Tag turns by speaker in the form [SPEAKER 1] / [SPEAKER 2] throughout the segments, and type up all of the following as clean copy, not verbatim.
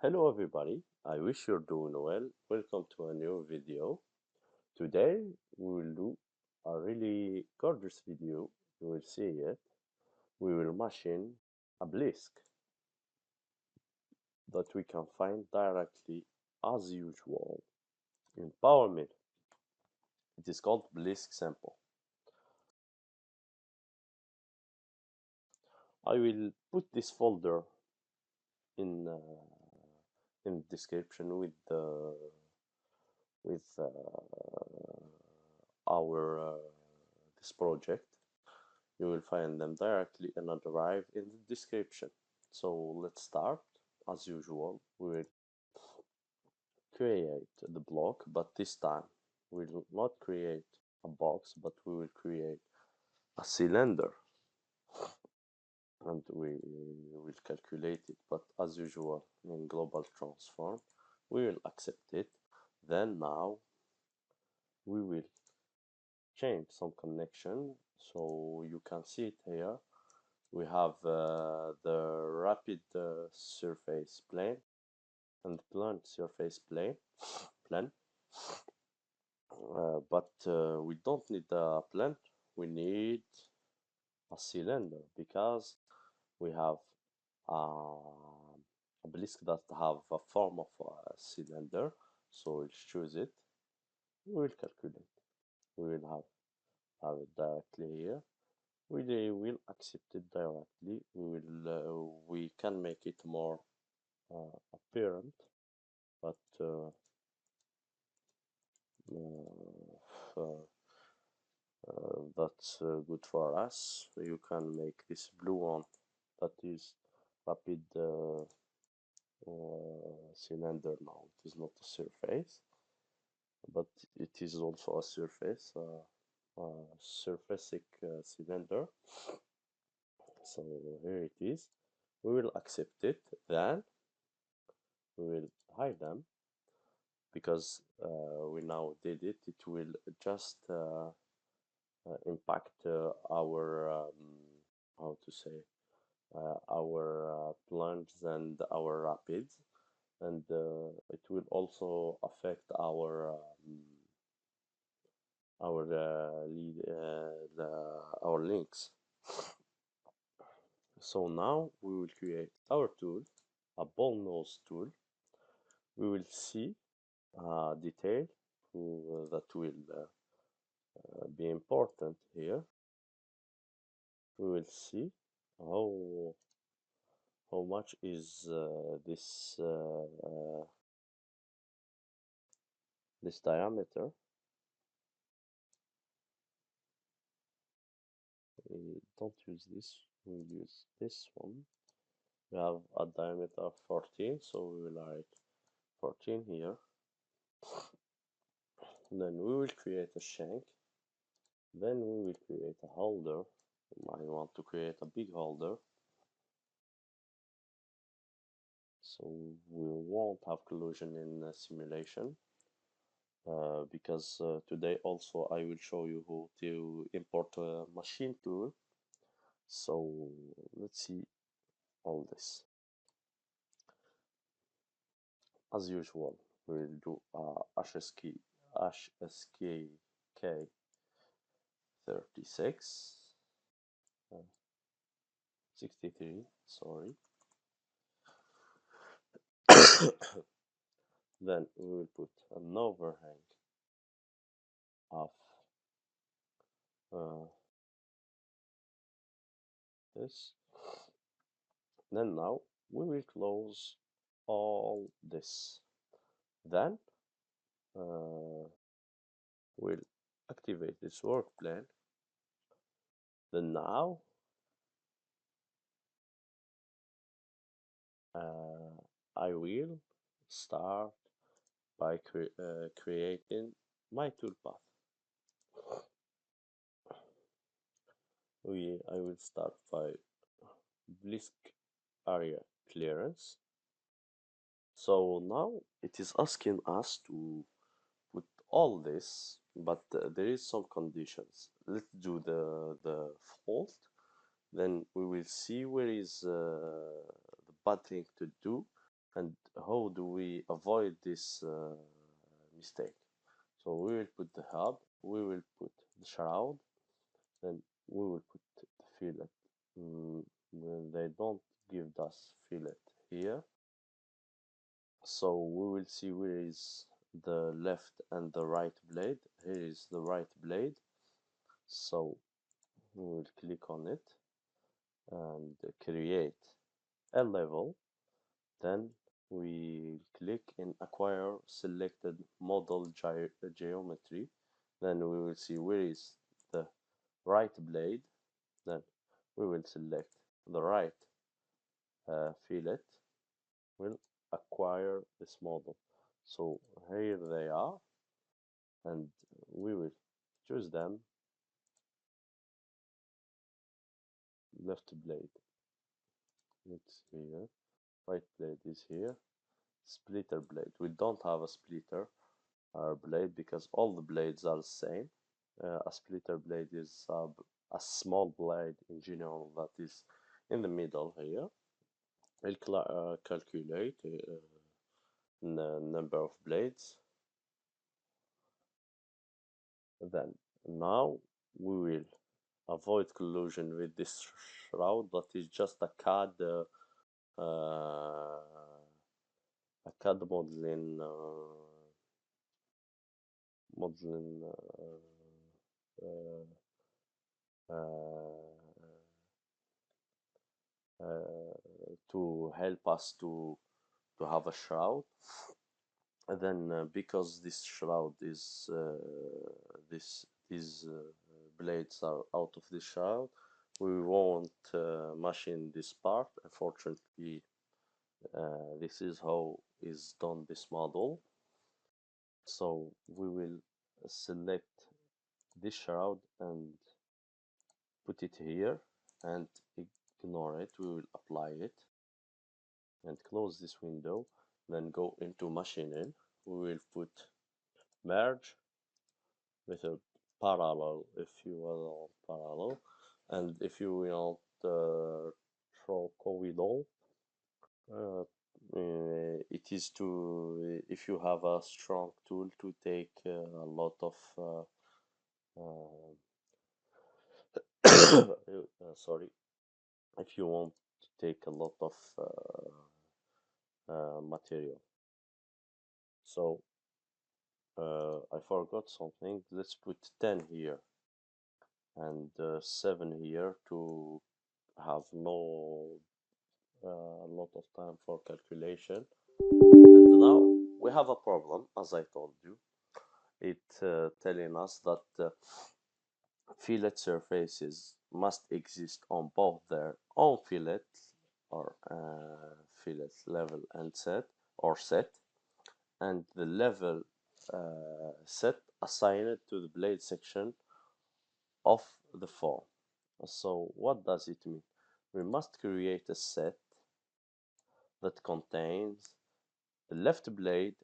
[SPEAKER 1] Hello everybody, I wish you're doing well. Welcome to a new video. Today we will do a really gorgeous video. You will see it. We will machine a Blisk that we can find directly as usual in PowerMill. It is called Blisk Sample. I will put this folder in in description with our this project. You will find them directly in a drive in the description. So let's start. As usual, we will create the block, but this time we will not create a box, but we will create a cylinder and we will calculate it. But as usual in global transform, we will accept it. Then now we will change some connection so you can see it here. We have the rapid surface plane and plane surface plane, but we don't need a plane. We need a cylinder because we have a Blisk that have a form of a cylinder. So we'll choose it. We will calculate. We will have it directly here. We will accept it directly. We can make it more apparent, but that's good for us. You can make this blue one that is rapid cylinder now. It is not a surface, but it is also a surface, surfacic cylinder. So here it is. We will accept it. Then we will hide them because we now did it. It will just impact our how to say our plunge and our rapids, and it will also affect our links. So now we will create our tool, a ball nose tool. We will see detail that will be important here. We will see how much is this diameter. We don't use this, we'll use this one. We have a diameter of 14, so we will write 14 here. Then we will create a shank. Then we will create a holder. I want to create a big holder, so we won't have collision in simulation. Because today also I will show you how to import a machine tool. So let's see all this. As usual, we will do HSK 36 63, sorry. Then we will put an overhang of this. Then now we will close all this. Then we'll activate this workplane. Then now I will start by creating my toolpath. I will start by Blisk area clearance. So now it is asking us to put all this, but there is some conditions. Let's do the fault. Then we will see where is the bad thing to do and how avoid this mistake. So we will put the hub, we will put the shroud, then we will put the fillet. When they don't give us fillet here, so we will see where is the left and the right blade. Here is the right blade, so we will click on it and create a level. Then we click in acquire selected model geometry. Then we will see where is the right blade. Then we will select the right fillet. We'll acquire this model. So here they are, and we will choose them. Left blade, it's here. Right blade is here. Splitter blade, we don't have a splitter blade because all the blades are the same. A splitter blade is a small blade in general that is in the middle here. We'll calculate the number of blades. Then now we will avoid collision with this shroud that is just a CAD modeling to help us to have a shroud. And then because this shroud is these blades are out of the shroud, we won't machine this part. Unfortunately, this is how is done this model. So we will select this shroud and put it here and ignore it. We will apply it and close this window, then go into machining. We will put merge with a parallel if you want parallel, and if you want trochoidal, it is to if you have a strong tool to take a lot of sorry, if you want to take a lot of material. So I forgot something. Let's put 10 here and 7 here to have no lot of time for calculation. And now we have a problem, as I told you. It telling us that fillet surfaces must exist on both their own fillet or fillet level and set or set, and the level set assigned to the blade section of the form. So what does it mean? We must create a set that contains the left blade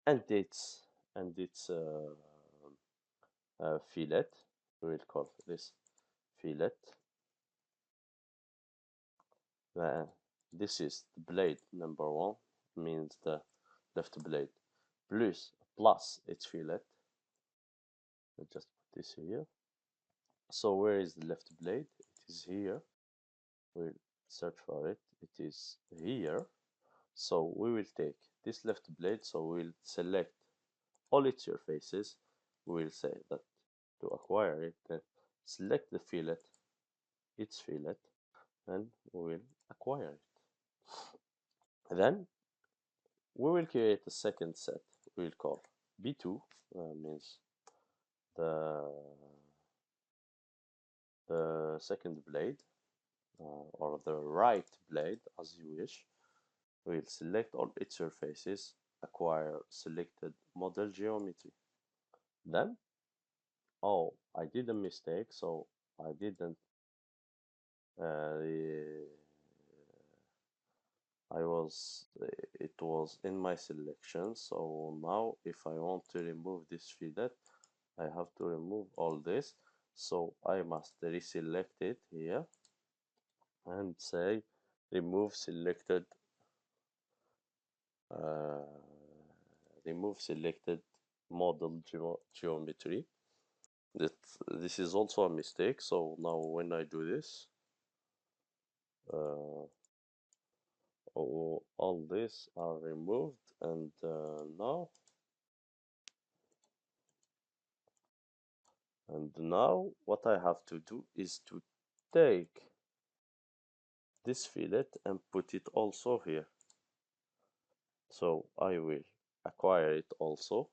[SPEAKER 1] and its fillet. We will call this fillet. This is the blade number 1, means the left blade plus its fillet. Let's just put this here. So where is the left blade? It is here. We'll search for it. It is here. So we will take this left blade. So we'll select all its surfaces. We will say that to acquire it, then select the fillet, its fillet, and we will acquire it. Then we will create a second set. We will call B2, means the second blade or the right blade, as you wish. We'll select all its surfaces, acquire selected model geometry. Then, oh, I did a mistake, so I didn't it was in my selection. So now if I want to remove this fillet, I have to remove all this. So I must reselect it here and say remove selected remove selected model geometry. That this is also a mistake. So now when I do this, uh, all this are removed, and now what I have to do is to take this fillet and put it also here. So I will acquire it also.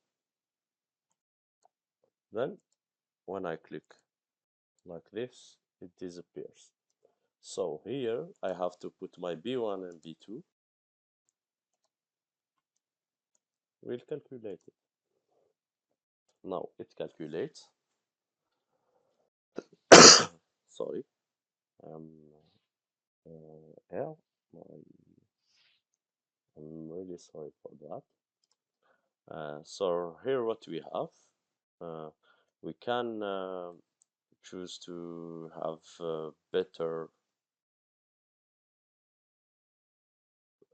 [SPEAKER 1] Then when I click like this, it disappears. So here I have to put my B1 and B2. We'll calculate it. Now it calculates. Sorry, I'm here. I'm really sorry for that. So here what we have, we can choose to have better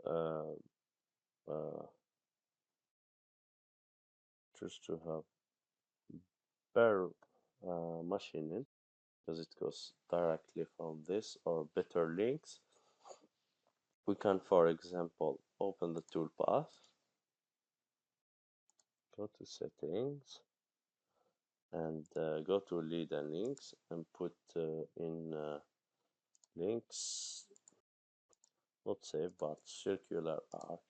[SPEAKER 1] uh, uh, choose to have better machining because it goes directly from this, or better links. We can, for example, open the toolpath, go to settings, and go to lead and links, and put in links, not save, but circular arc,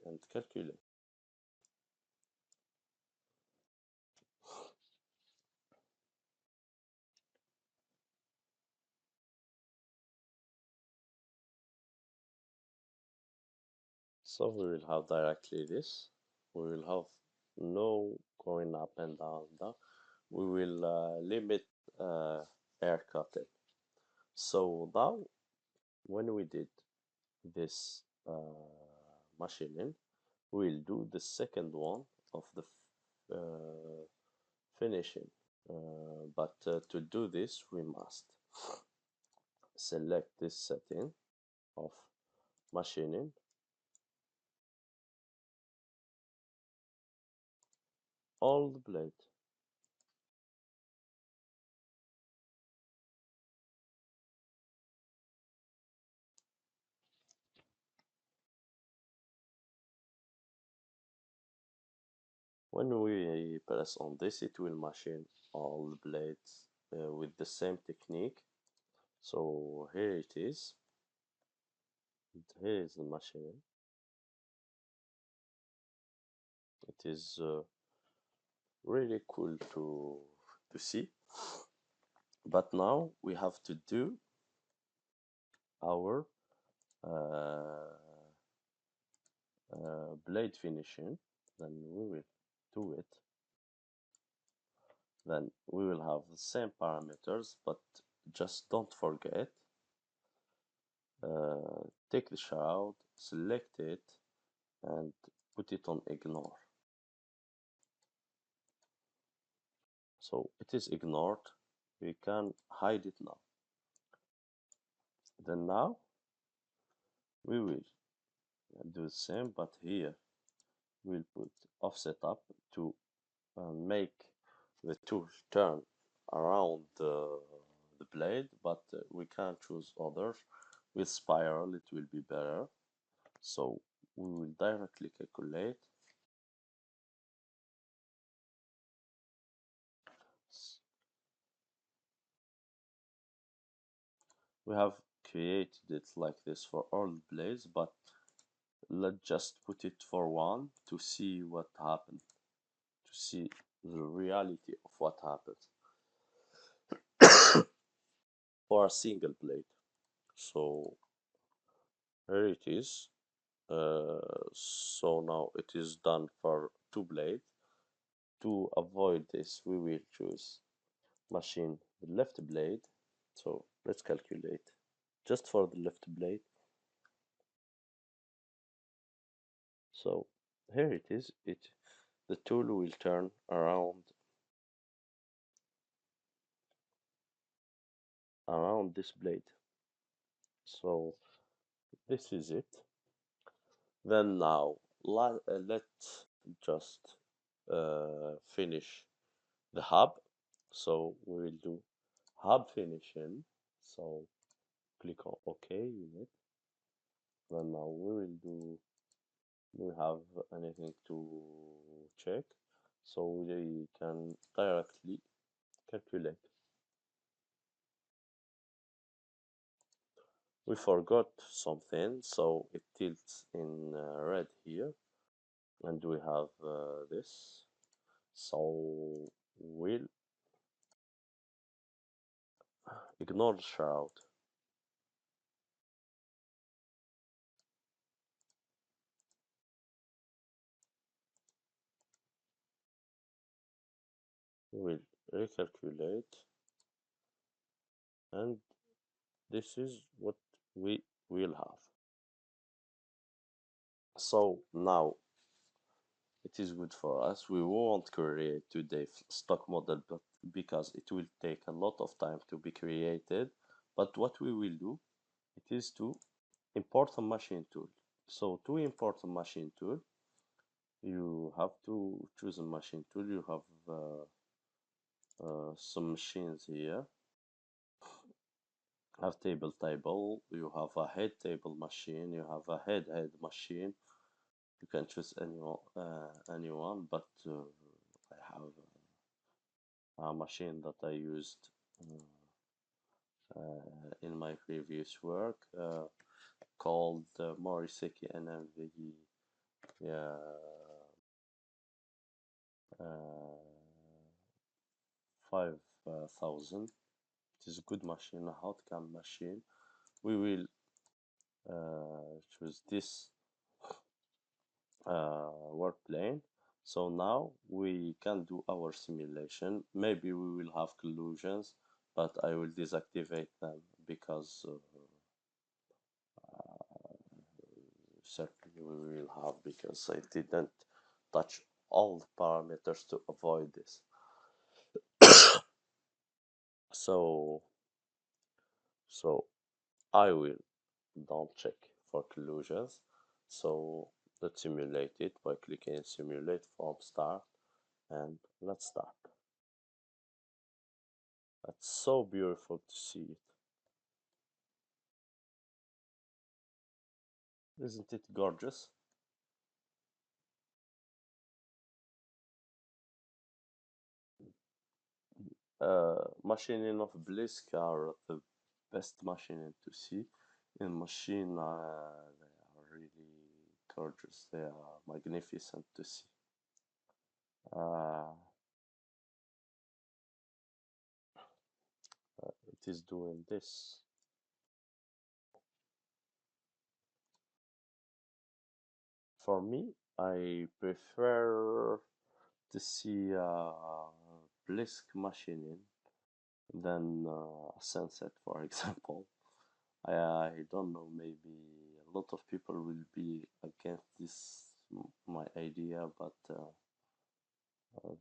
[SPEAKER 1] and calculate. So we will have directly this. We will have no going up and down. We will limit haircutting. So now, when we did this machining, we'll do the second one of the finishing. But to do this, we must select this setting of machining, all the blade. When we press on this, it will machine all the blades with the same technique. So here it is. Here is the machine. It is really cool to see. But now we have to do our blade finishing. Then we will do it. Then we will have the same parameters, but just don't forget, take the shroud, select it, and put it on ignore. So it is ignored. We can hide it now. Then now we will do the same, but here we'll put offset up to make the tool turn around the blade, but we can choose others. With spiral it will be better. So we will directly calculate. We have created it like this for all blades, but let's just put it for one to see what happened, to see the reality of what happens for a single blade. So here it is. So now it is done for two blades. To avoid this, we will choose machine the left blade. So let's calculate just for the left blade. So here it is. The tool will turn around this blade. So this is it. Then now let's just finish the hub. So we will do hub finishing. So click on OK unit. Then now we have anything to check. So we can directly calculate. We forgot something, so it tilts in red here, and we have this. So we'll ignore the shroud. We'll recalculate, and this is what we will have. So now it is good for us. We won't create today stock model, but because it will take a lot of time to be created. But what we will do, it is to import a machine tool. So to import a machine tool, you have to choose a machine tool. You have some machines here. Have table, you have a head table machine, you have a head machine. You can choose anyone, but I have a machine that I used in my previous work called Moriseki NMV, yeah, 5000. It is a good machine, a hot cam machine. We will choose this workplane. So now we can do our simulation. Maybe we will have collisions, but I will deactivate them because certainly we will have, because I didn't touch all the parameters to avoid this. So I will don't check for collisions. So let's simulate it by clicking simulate from start, and let's start. That's so beautiful to see it. Isn't it gorgeous? Machining of Blisk are the best machining to see. In machine, they are really gorgeous. They are magnificent to see. Uh, it is doing this. For me, I prefer to see Blisk machining than Sunset, for example. I don't know, maybe a lot of people will be against this my idea, but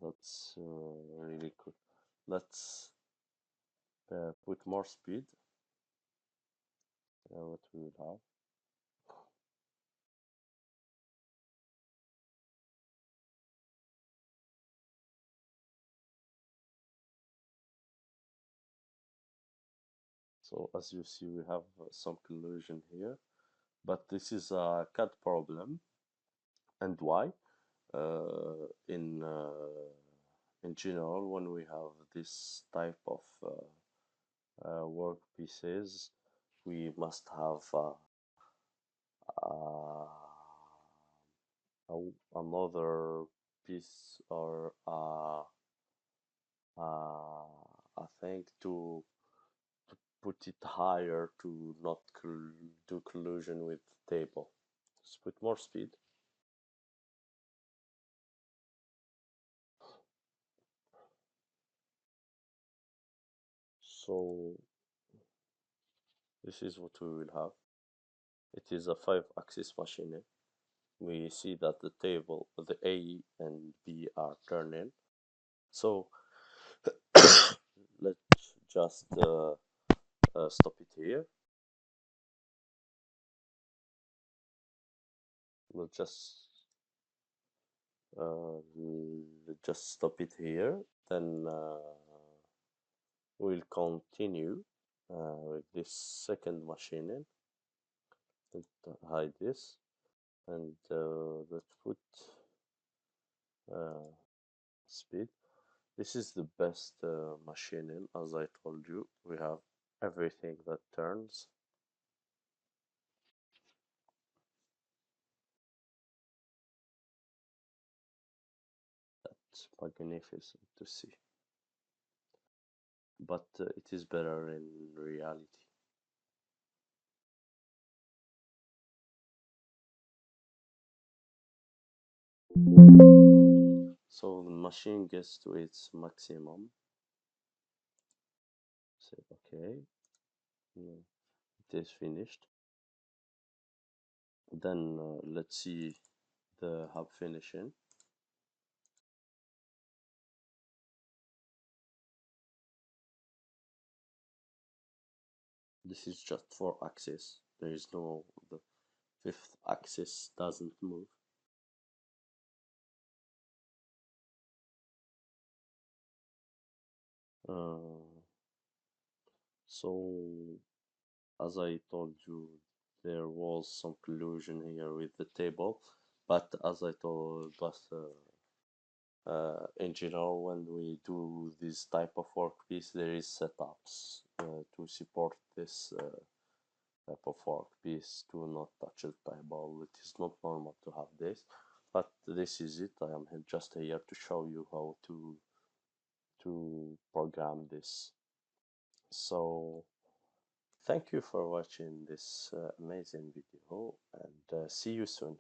[SPEAKER 1] that's really cool. Let's put more speed. What we will have. So as you see, we have some collision here, but this is a CAD problem. And why? Uh, in uh, in general, when we have this type of work pieces, we must have uh, another piece or a thing to put it higher to not do collision with the table. Just put more speed. So this is what we will have. It is a 5-axis machine. We see that the table, the A and B are turning. So let's just stop it here. We'll just just stop it here. Then we'll continue with this second machining. Let's hide this and let's put uh, speed. This is the best machining, as I told you. We have everything that turns. It's magnificent to see, but it is better in reality. So the machine gets to its maximum. Say okay, mm, it is finished. Then let's see the hub finishing. This is just 4 axis. There is no, the fifth axis doesn't move. Uh, so as I told you, there was some collusion here with the table, but as I told, in general, when we do this type of workpiece, there is setups to support this type of workpiece to not touch the table. It is not normal to have this, but this is it. I am just here to show you how to program this. So thank you for watching this amazing video, and see you soon.